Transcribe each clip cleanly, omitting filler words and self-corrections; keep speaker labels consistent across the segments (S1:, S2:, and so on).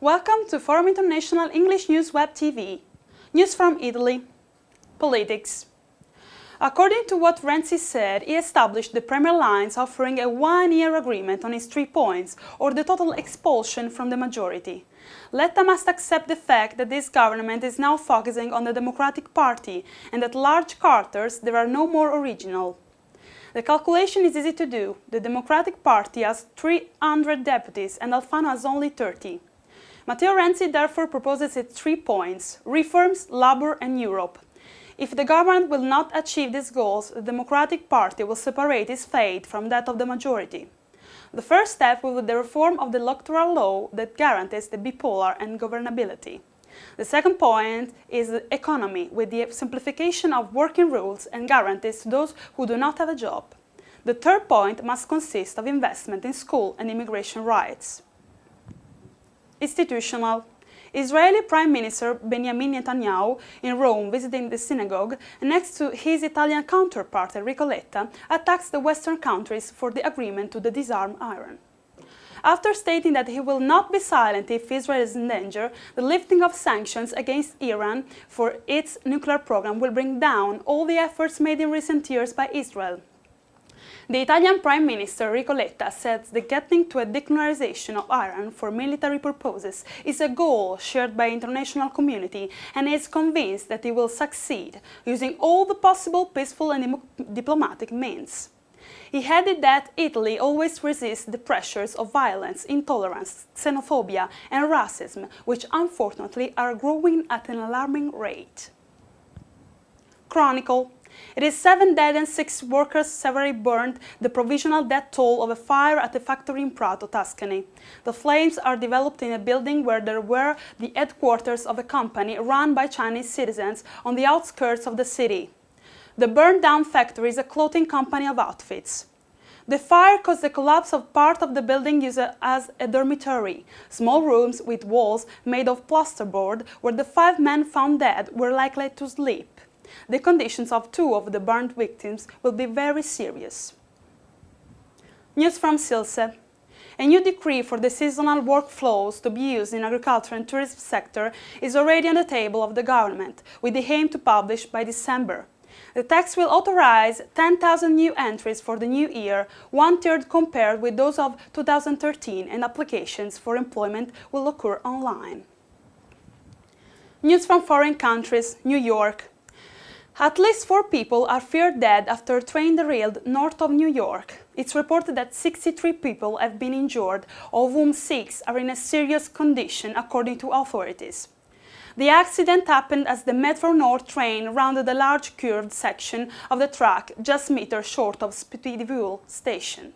S1: Welcome to Forum International English News Web TV. News from Italy. Politics. According to what Renzi said, he established the Premier Lines offering a one-year agreement on his 3 points, or the total expulsion from the majority. Letta must accept the fact that this government is now focusing on the Democratic Party and that large quarters there are no more original. The calculation is easy to do. The Democratic Party has 300 deputies and Alfano has only 30. Matteo Renzi therefore proposes its 3 points: reforms, labour and Europe. If the government will not achieve these goals, the Democratic Party will separate its fate from that of the majority. The first step will be the reform of the electoral law that guarantees the bipolar and governability. The second point is the economy, with the simplification of working rules and guarantees to those who do not have a job. The third point must consist of investment in school and immigration rights. Institutional. Israeli Prime Minister Benjamin Netanyahu, in Rome visiting the synagogue, next to his Italian counterpart Enrico Letta, attacks the Western countries for the agreement to disarm Iran. After stating that he will not be silent if Israel is in danger, the lifting of sanctions against Iran for its nuclear program will bring down all the efforts made in recent years by Israel. The Italian Prime Minister Enrico Letta says that getting to a denuclearization of Iran for military purposes is a goal shared by the international community and is convinced that he will succeed, using all the possible peaceful and diplomatic means. He added that Italy always resists the pressures of violence, intolerance, xenophobia and racism, which unfortunately are growing at an alarming rate. Chronicle. It is 7 dead and 6 workers severely burned, the provisional death toll of a fire at a factory in Prato, Tuscany. The flames are developed in a building where there were the headquarters of a company run by Chinese citizens on the outskirts of the city. The burned-down factory is a clothing company of outfits. The fire caused the collapse of part of the building used as a dormitory. Small rooms with walls made of plasterboard where the 5 men found dead were likely to sleep. The conditions of 2 of the burned victims will be very serious. News from Silse. A new decree for the seasonal workflows to be used in agriculture and tourism sector is already on the table of the government, with the aim to publish by December. The text will authorize 10,000 new entries for the new year, 1/3 compared with those of 2013, and applications for employment will occur online. News from foreign countries. New York. At least 4 people are feared dead after a train derailed north of New York. It's reported that 63 people have been injured, of whom 6 are in a serious condition, according to authorities. The accident happened as the Metro North train rounded a large curved section of the track just meters short of Speedyville station.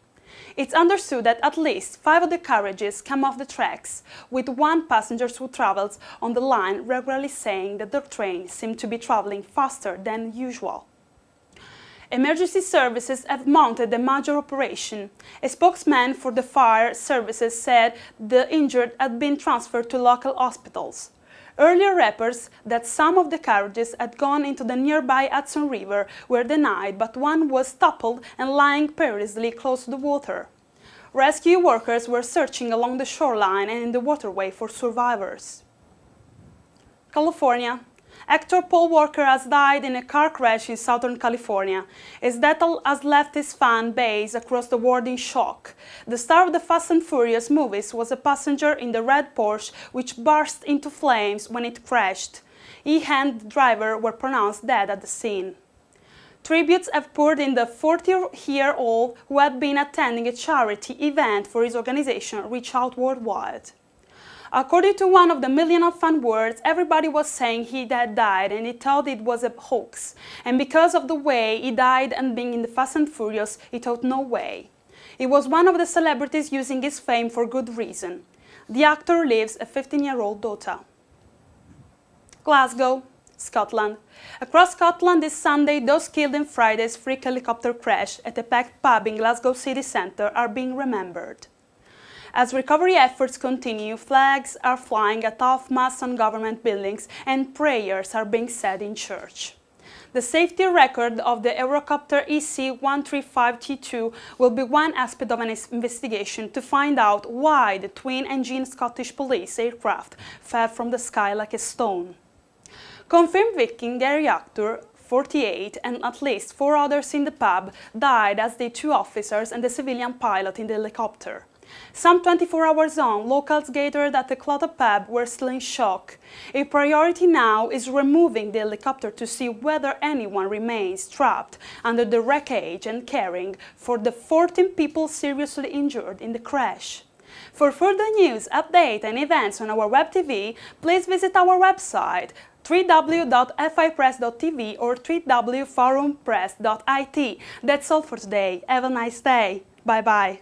S1: It's understood that at least 5 of the carriages come off the tracks, with 1 passenger who travels on the line regularly saying that the train seemed to be traveling faster than usual. Emergency services have mounted a major operation. A spokesman for the fire services said the injured had been transferred to local hospitals. Earlier reports that some of the carriages had gone into the nearby Hudson River were denied, but one was toppled and lying perilously close to the water. Rescue workers were searching along the shoreline and in the waterway for survivors. California. Actor Paul Walker has died in a car crash in Southern California. His death has left his fan base across the world in shock. The star of the Fast and Furious movies was a passenger in the red Porsche, which burst into flames when it crashed. He and the driver were pronounced dead at the scene. Tributes have poured in the 40-year-old who had been attending a charity event for his organization Reach Out Worldwide. According to one of the million of fan words, everybody was saying he had died and he thought it was a hoax. And because of the way he died and being in the Fast and Furious, he thought no way. He was one of the celebrities using his fame for good reason. The actor leaves a 15-year-old daughter. Glasgow, Scotland. Across Scotland this Sunday, those killed in Friday's freak helicopter crash at a packed pub in Glasgow city centre are being remembered. As recovery efforts continue, flags are flying at half-mast on government buildings and prayers are being said in church. The safety record of the Eurocopter EC-135T2 will be one aspect of an investigation to find out why the twin-engine Scottish police aircraft fell from the sky like a stone. Confirmed victim Gary Actor, 48, and at least 4 others in the pub died as the 2 officers and the civilian pilot in the helicopter. Some 24 hours on, locals gathered at the Clota pub were still in shock. A priority now is removing the helicopter to see whether anyone remains trapped under the wreckage and caring for the 14 people seriously injured in the crash. For further news, updates and events on our web TV, please visit our website www.fipress.tv or www.forumpress.it. That's all for today. Have a nice day. Bye-bye.